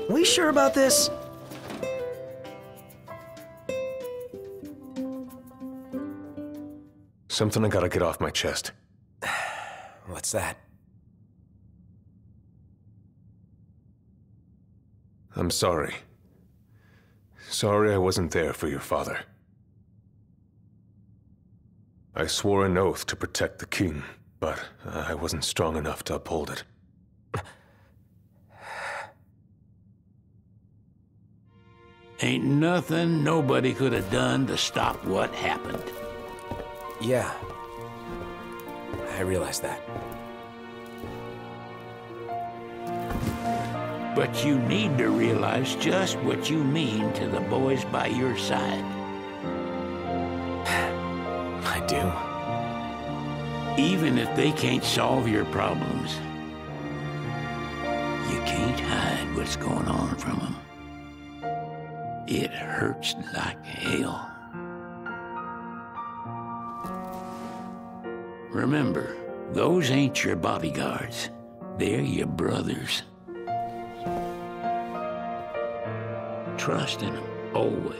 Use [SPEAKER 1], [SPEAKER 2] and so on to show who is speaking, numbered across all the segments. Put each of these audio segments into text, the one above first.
[SPEAKER 1] We sure about this?
[SPEAKER 2] Something I gotta get off my chest.
[SPEAKER 3] What's that?
[SPEAKER 2] I'm sorry. Sorry I wasn't there for your father. I swore an oath to protect the king, but I wasn't strong enough to uphold it.
[SPEAKER 4] Ain't nothing nobody could have done to stop what happened.
[SPEAKER 3] Yeah. I realize that.
[SPEAKER 4] But you need to realize just what you mean to the boys by your side.
[SPEAKER 3] I do.
[SPEAKER 4] Even if they can't solve your problems, you can't hide what's going on from them. It hurts like hell. Remember, those ain't your bodyguards. They're your brothers. Trust in them, always.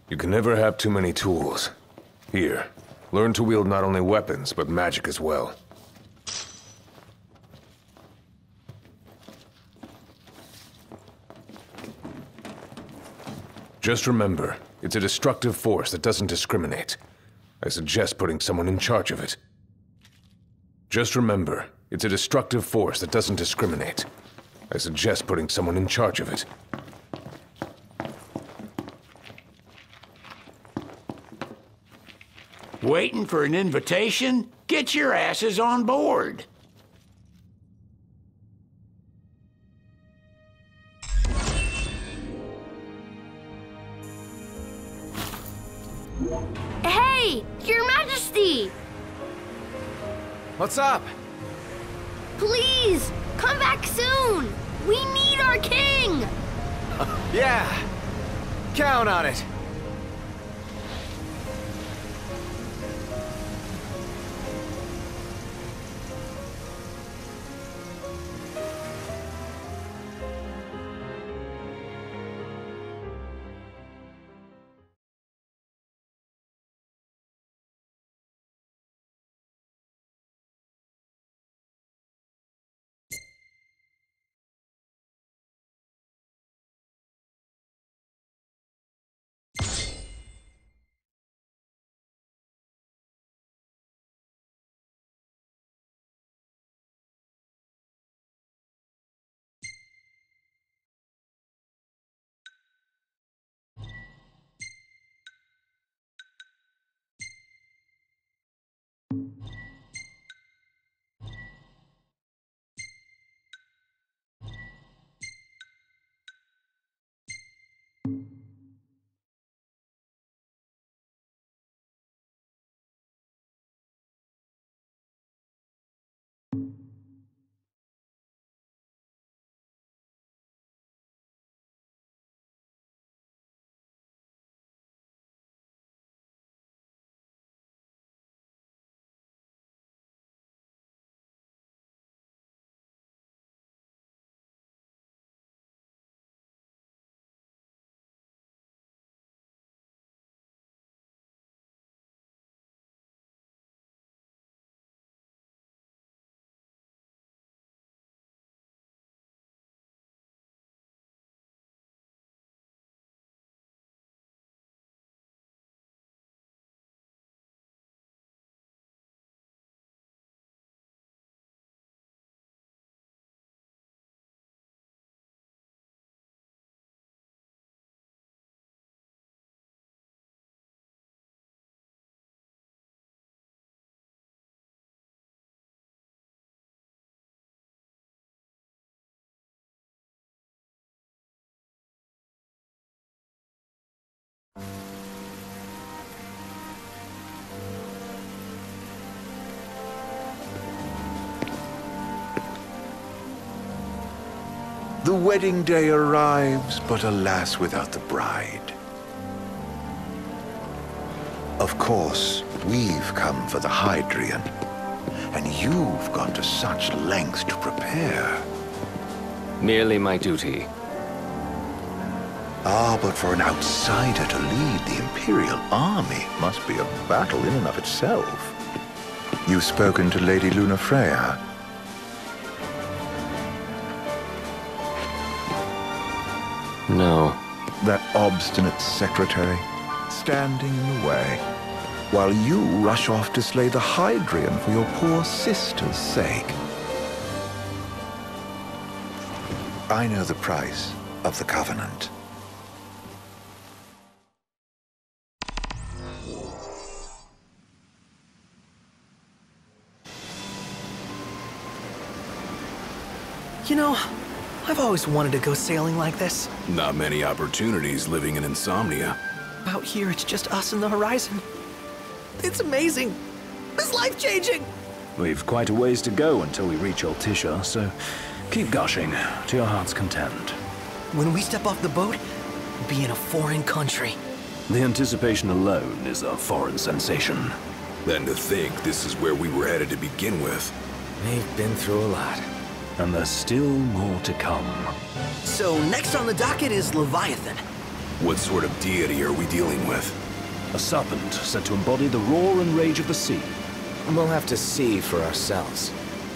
[SPEAKER 2] You can never have too many tools. Here, learn to wield not only weapons, but magic as well. Just remember, it's a destructive force that doesn't discriminate. I suggest putting someone in charge of it. Just remember, it's a destructive force that doesn't discriminate. I suggest putting someone in charge of it.
[SPEAKER 4] Waiting for an invitation? Get your asses on board.
[SPEAKER 5] Hey, Your Majesty!
[SPEAKER 3] What's up?
[SPEAKER 5] Please, come back soon! We need our king!
[SPEAKER 3] Yeah. Count on it.
[SPEAKER 1] The wedding day arrives, but alas, without the bride. Of course, we've come for the Hydrian, and you've gone to such lengths to prepare.
[SPEAKER 3] Merely my duty.
[SPEAKER 1] Ah, but for an outsider to lead the Imperial army must be a battle in and of itself. You've spoken to Lady Lunafreya.
[SPEAKER 3] No.
[SPEAKER 1] That obstinate secretary, standing in the way, while you rush off to slay the Hydrian for your poor sister's sake. I know the price of the Covenant.
[SPEAKER 6] You know, I've always wanted to go sailing like this.
[SPEAKER 7] Not many opportunities living in Insomnia.
[SPEAKER 6] Out here, it's just us and the horizon. It's amazing. It's life-changing.
[SPEAKER 8] We've quite a ways to go until we reach Altissia, so keep gushing to your heart's content.
[SPEAKER 6] When we step off the boat, we'll be in a foreign country.
[SPEAKER 8] The anticipation alone is a foreign sensation.
[SPEAKER 7] Then to think this is where we were headed to begin with.
[SPEAKER 3] They've been through a lot.
[SPEAKER 8] And there's still more to come.
[SPEAKER 6] So next on the docket is Leviathan.
[SPEAKER 7] What sort of deity are we dealing with?
[SPEAKER 8] A serpent said to embody the roar and rage of the sea.
[SPEAKER 3] We'll have to see for ourselves.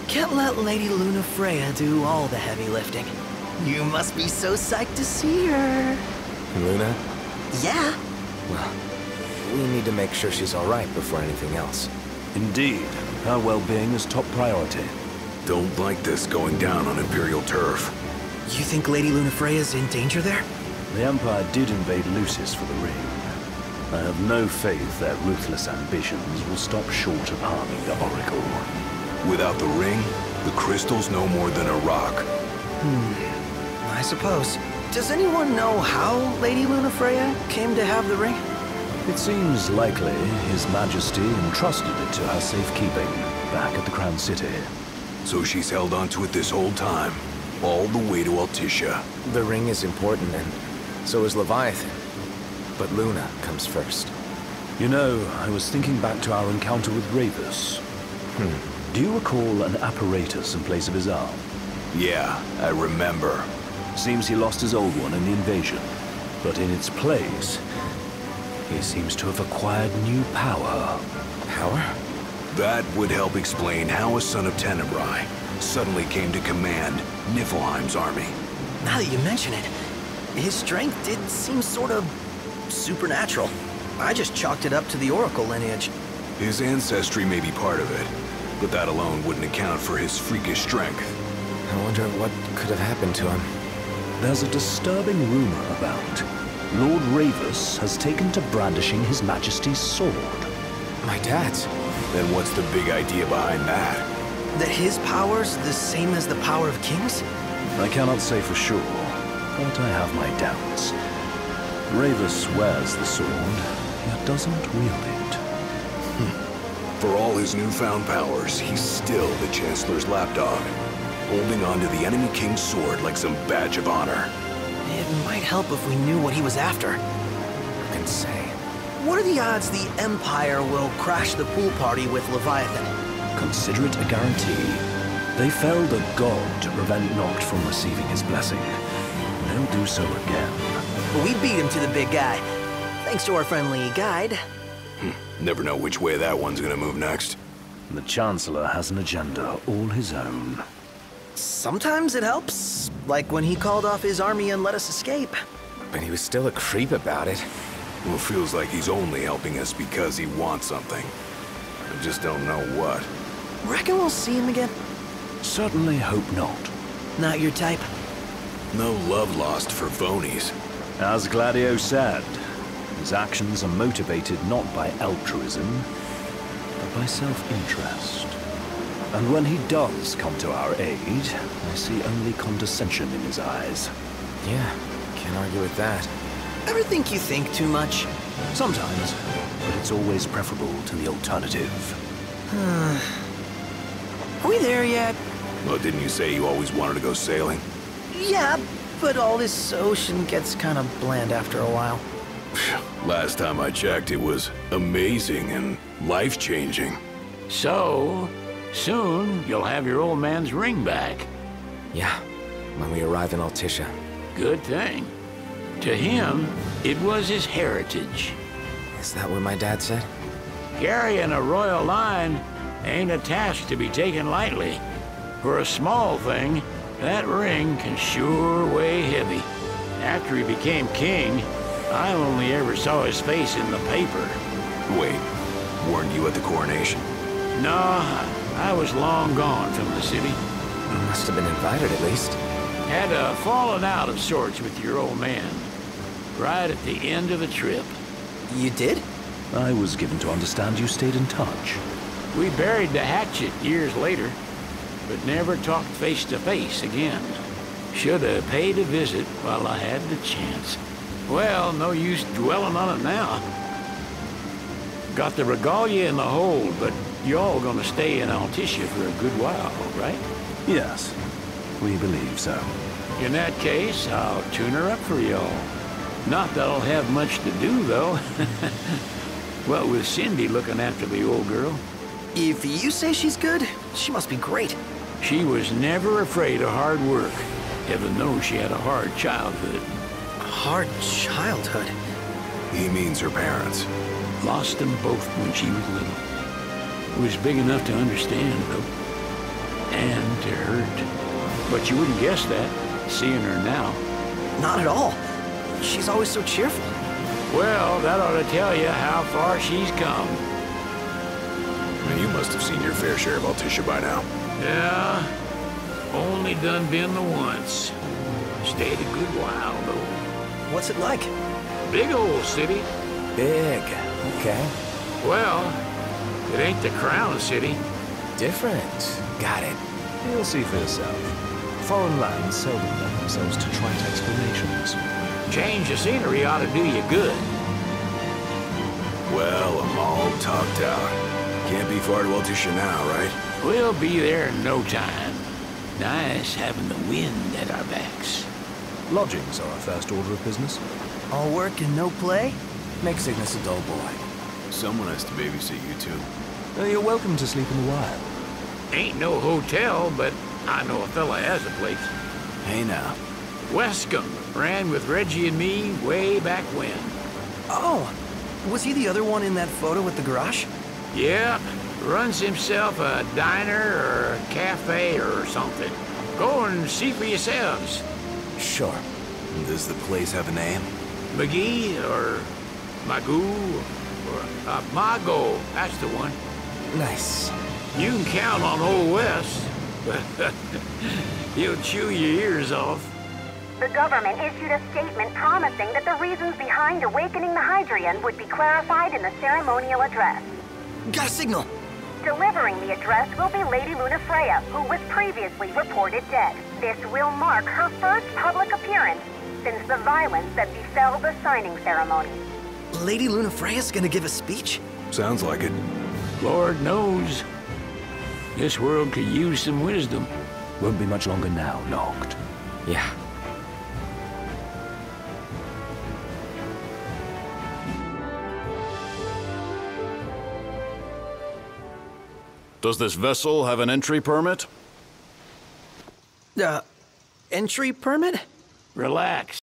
[SPEAKER 6] Can't let Lady Lunafreya do all the heavy lifting. You must be so psyched to see her.
[SPEAKER 3] Luna?
[SPEAKER 6] Yeah.
[SPEAKER 3] Well, we need to make sure she's all right before anything else.
[SPEAKER 8] Indeed, her well-being is top priority.
[SPEAKER 7] Don't like this going down on Imperial turf.
[SPEAKER 6] You think Lady Lunafreya's in danger there?
[SPEAKER 8] The Empire did invade Lucis for the ring. I have no faith their ruthless ambitions will stop short of harming the Oracle.
[SPEAKER 7] Without the ring, the crystal's no more than a rock.
[SPEAKER 6] I suppose. Does anyone know how Lady Lunafreya came to have the ring?
[SPEAKER 8] It seems likely His Majesty entrusted it to her safekeeping back at the Crown City.
[SPEAKER 7] So she's held onto it this whole time, all the way to Altissia.
[SPEAKER 3] The ring is important, and so is Leviathan. But Luna comes first.
[SPEAKER 8] You know, I was thinking back to our encounter with Ravus. Do you recall an apparatus in place of his arm?
[SPEAKER 7] Yeah, I remember.
[SPEAKER 8] Seems he lost his old one in the invasion. But in its place, he seems to have acquired new power.
[SPEAKER 3] Power?
[SPEAKER 7] That would help explain how a son of Tenebrae suddenly came to command Niflheim's army.
[SPEAKER 6] Now that you mention it, his strength did seem sort of supernatural. I just chalked it up to the Oracle lineage.
[SPEAKER 7] His ancestry may be part of it, but that alone wouldn't account for his freakish strength.
[SPEAKER 3] I wonder what could have happened to him.
[SPEAKER 8] There's a disturbing rumor about Lord Ravus has taken to brandishing His Majesty's sword.
[SPEAKER 3] My dad's.
[SPEAKER 7] Then what's the big idea behind that?
[SPEAKER 6] That his power's the same as the power of kings?
[SPEAKER 8] I cannot say for sure, but I have my doubts. Ravus wears the sword, yet doesn't wield it.
[SPEAKER 7] For all his newfound powers, he's still the Chancellor's lapdog, holding on to the enemy king's sword like some badge of honor.
[SPEAKER 6] It might help if we knew what he was after.
[SPEAKER 3] Who can say?
[SPEAKER 6] What are the odds the Empire will crash the pool party with Leviathan?
[SPEAKER 8] Consider it a guarantee. They felled a god to prevent Noct from receiving his blessing. They'll do so again.
[SPEAKER 6] We beat him to the big guy, thanks to our friendly guide.
[SPEAKER 7] Never know which way that one's gonna move next.
[SPEAKER 8] The Chancellor has an agenda all his own.
[SPEAKER 6] Sometimes it helps, like when he called off his army and let us escape.
[SPEAKER 3] But he was still a creep about it.
[SPEAKER 7] Well, feels like he's only helping us because he wants something. I just don't know what.
[SPEAKER 6] Reckon we'll see him again?
[SPEAKER 8] Certainly hope not.
[SPEAKER 6] Not your type?
[SPEAKER 7] No love lost for phonies.
[SPEAKER 8] As Gladio said, his actions are motivated not by altruism, but by self-interest. And when he does come to our aid, I see only condescension in his eyes.
[SPEAKER 3] Yeah, can't argue with that.
[SPEAKER 6] Ever think you think too much?
[SPEAKER 8] Sometimes, but it's always preferable to the alternative.
[SPEAKER 6] Are we there yet?
[SPEAKER 7] Well, didn't you say you always wanted to go sailing?
[SPEAKER 6] Yeah, but all this ocean gets kind of bland after a while.
[SPEAKER 7] Last time I checked, it was amazing and life-changing.
[SPEAKER 4] So, soon you'll have your old man's ring back.
[SPEAKER 3] Yeah, when we arrive in Altissia.
[SPEAKER 4] Good thing. To him, it was his heritage.
[SPEAKER 3] Is that what my dad said?
[SPEAKER 4] Carrying a royal line ain't a task to be taken lightly. For a small thing, that ring can sure weigh heavy. After he became king, I only ever saw his face in the paper.
[SPEAKER 7] Wait, weren't you at the coronation?
[SPEAKER 4] No, I was long gone from the city.
[SPEAKER 3] You must have been invited at least.
[SPEAKER 4] Had a falling out of sorts with your old man. Right at the end of the trip.
[SPEAKER 6] You did?
[SPEAKER 8] I was given to understand you stayed in touch.
[SPEAKER 4] We buried the hatchet years later, but never talked face to face again. Should have paid a visit while I had the chance. Well, no use dwelling on it now. Got the regalia in the hold, but y'all gonna stay in Altissia for a good while, right?
[SPEAKER 8] Yes, we believe so.
[SPEAKER 4] In that case, I'll tune her up for y'all. Not that I'll have much to do, though. What with Cindy looking after the old girl.
[SPEAKER 6] If you say she's good, she must be great.
[SPEAKER 4] She was never afraid of hard work. Heaven knows she had a hard childhood.
[SPEAKER 6] Hard childhood.
[SPEAKER 7] He means her parents.
[SPEAKER 4] Lost them both when she was little. Was big enough to understand, though. And to hurt. But you wouldn't guess that, seeing her now.
[SPEAKER 6] Not at all. She's always so cheerful.
[SPEAKER 4] Well, that ought to tell you how far she's come.
[SPEAKER 7] You must have seen your fair share of Altissia by now.
[SPEAKER 4] Yeah, only done been the once. Stayed a good while, though.
[SPEAKER 6] What's it like?
[SPEAKER 4] Big old city.
[SPEAKER 3] Big. Okay.
[SPEAKER 4] Well, it ain't the crown city.
[SPEAKER 3] Different. Got it.
[SPEAKER 8] You'll see for yourself. Foreign lands seldom lend themselves to trite explanations.
[SPEAKER 4] Change of scenery ought to do you good.
[SPEAKER 7] Well, I'm all talked out. Can't be far to Altissia now, right?
[SPEAKER 4] We'll be there in no time. Nice having the wind at our backs.
[SPEAKER 8] Lodgings are our first order of business.
[SPEAKER 6] All work and no play? Makes Cygnus a dull boy.
[SPEAKER 7] Someone has to babysit you too.
[SPEAKER 8] You're welcome to sleep in the wild.
[SPEAKER 4] Ain't no hotel, but I know a fella has a place.
[SPEAKER 7] Hey now.
[SPEAKER 4] Wescombe ran with Reggie and me way back when.
[SPEAKER 6] Oh, was he the other one in that photo with the garage?
[SPEAKER 4] Yep, runs himself a diner or a cafe or something. Go and see for yourselves.
[SPEAKER 3] Sure.
[SPEAKER 7] Does the place have a name?
[SPEAKER 4] McGee or Magoo or Mago, that's the one.
[SPEAKER 3] Nice.
[SPEAKER 4] You can count on Old West. He'll chew your ears off.
[SPEAKER 9] The government issued a statement promising that the reasons behind awakening the Hydrian would be clarified in the ceremonial address.
[SPEAKER 6] Got a signal!
[SPEAKER 9] Delivering the address will be Lady Lunafreya, who was previously reported dead. This will mark her first public appearance since the violence that befell the signing ceremony.
[SPEAKER 6] Lady Lunafreya's gonna give a speech?
[SPEAKER 7] Sounds like it.
[SPEAKER 4] Lord knows. This world could use some wisdom.
[SPEAKER 8] Won't be much longer now, Noct.
[SPEAKER 3] Yeah.
[SPEAKER 10] Does this vessel have an entry permit?
[SPEAKER 6] Entry permit?
[SPEAKER 4] Relax.